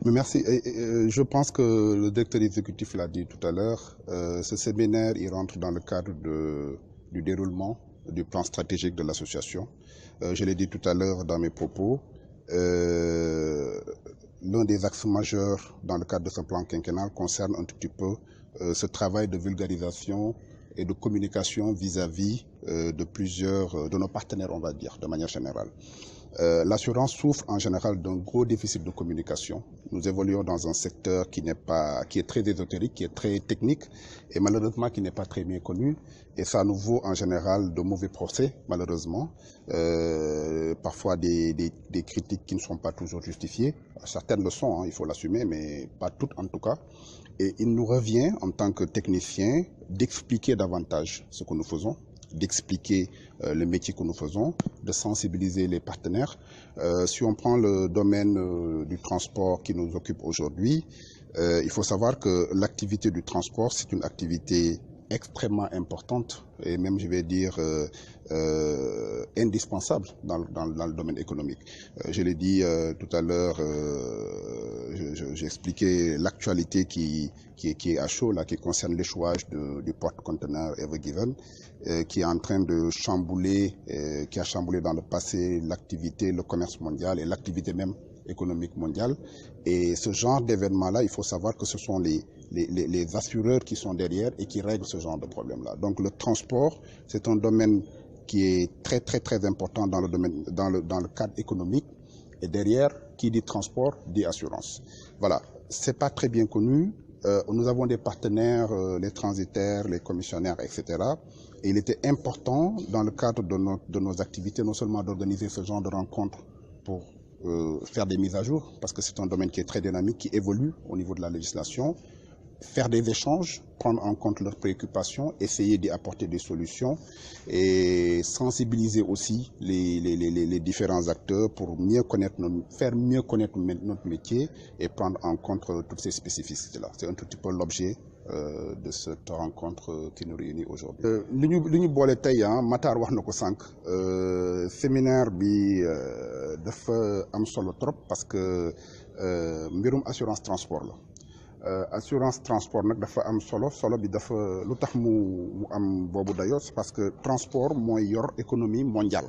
Mais merci. Je pense que le directeur exécutif l'a dit tout à l'heure. Ce séminaire, il rentre dans le cadre du déroulement du plan stratégique de l'association. Je l'ai dit tout à l'heure dans mes propos. L'un des axes majeurs dans le cadre de ce plan quinquennal concerne un tout petit peu ce travail de vulgarisation et de communication vis-à-vis de plusieurs de nos partenaires, on va dire, de manière générale. L'assurance souffre en général d'un gros déficit de communication. Nous évoluons dans un secteur qui est très ésotérique, qui est très technique et malheureusement qui n'est pas très bien connu. Et ça nous vaut en général de mauvais procès, malheureusement. Parfois des critiques qui ne sont pas toujours justifiées. Certaines le sont, hein, il faut l'assumer, mais pas toutes en tout cas. Et il nous revient en tant que techniciens d'expliquer davantage ce que nous faisons, d'expliquer le métier que nous faisons, de sensibiliser les partenaires. Si on prend le domaine du transport qui nous occupe aujourd'hui, il faut savoir que l'activité du transport, c'est une activité extrêmement importante et même, je vais dire, indispensable dans le domaine économique. Je l'ai dit tout à l'heure, j'ai expliqué l'actualité qui est à chaud, là, qui concerne l'échouage du porte-conteneur Ever Given, qui est en train de chambouler, qui a chamboulé dans le passé l'activité, le commerce mondial et l'activité même économique mondiale. Et ce genre d'événement-là, il faut savoir que ce sont les assureurs qui sont derrière et qui règlent ce genre de problème-là. Donc le transport, c'est un domaine qui est très très très important dans le cadre économique. Et derrière, qui dit transport, dit assurance. Voilà, c'est pas très bien connu. Nous avons des partenaires, les transitaires, les commissionnaires, etc. Et il était important, dans le cadre de nos activités, non seulement d'organiser ce genre de rencontres pour faire des mises à jour, parce que c'est un domaine qui est très dynamique, qui évolue au niveau de la législation, faire des échanges, prendre en compte leurs préoccupations, essayer d'y apporter des solutions et sensibiliser aussi les différents acteurs pour faire mieux connaître notre métier et prendre en compte toutes ces spécificités-là. C'est un tout petit peu l'objet de cette rencontre qui nous réunit aujourd'hui. li ñu boole tey Matar wax na ko sànq séminaire bi dafa am solo trop parce que mbirum assurance transport la. Assurance transport nag dafa am solo bi dafa lu tax mu am boobu dayoo parce que transport mooy yor économie mondiale.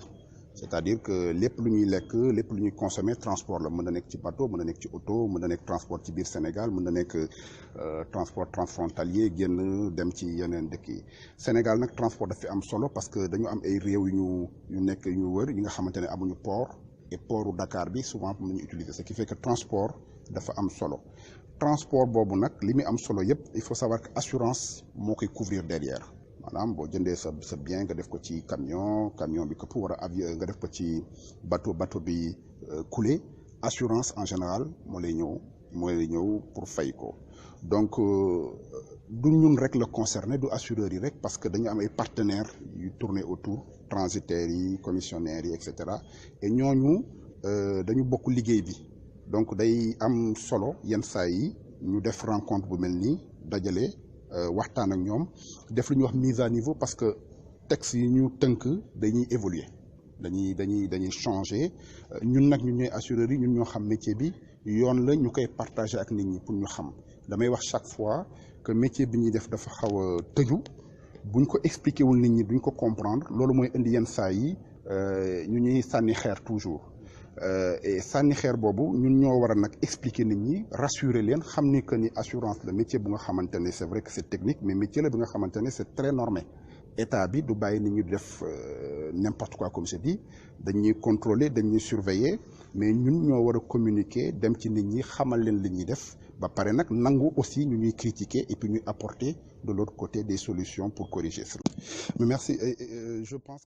C'est-à-dire que lépp lu ñuy lekk lépp lu ñuy consommer transport la mën na nekk ci bateau mën na nekk ci auto mën na nekk transport ci biir Sénégal mën na nekk transport transfrontalier génn dem ci yeneen dëkk yi. Sénégal nag transport dafa am solo parce que dañu am ay réew yu ñu wër yi nga xamante ne amuñu port et portu Dakar bi souvent pour ñu utiliser ce qui fait que transport dafa am solo. Transport boobu nag li muy am solo yëpp il faut savoir que assurance moo koy couvrir derrière. Maanaam boo jëndee sa bien nga def ko ci camion bi këpp war a avion nga def ko ci bateau bi coulé assurance en général moo lay ñëw pour fay ko. Donc du ñun rek la concerné du assureurs yi rek parce que dañu am ay partenaires yu tourner autour transitaires yi commissionnaires yi et cetera et ñooñu dañu bokk liggéey bi donc day am solo yenn saa yi ñu def rencontre bu mel nii dajale. Waxtaan ak ñoom def lu ñuy wax mise à niveau parce que texte yi ñu tënk dañuy évoluer dañuy changer ñun nag ñun ñooy assureurs yi ñun ñoo xam métier bi yoon la ñu koy partager ak nit ñi pour ñu xam damay wax chaque fois que métier bi ñuy def dafa xaw a tëju buñ ko expliquer wul nit ñi duñ ko comprendre loolu mooy indi yenn saa yi ñu ñuy sànni xeer toujours. Et sànni xeer boobu ñun ñoo war a nag expliquer nit ñi rassurer leen xam ni que ni assurance la métier bu nga xamante ne c'est vrai que c'est technique mais métier la bi nga xamante ne c'est très normé état bi du bàyyi nit ñi du def n'importe quoi comme je dis dañuy contrôler dañuy surveiller mais ñun ñoo war a communiquer dem ci nit ñi xamal leen li ñuy def ba pare nag nangu aussi ñu ñuy critiquer et puis ñuy apporter de l'autre côté des solutions pour corriger ça. Mais merci, je pense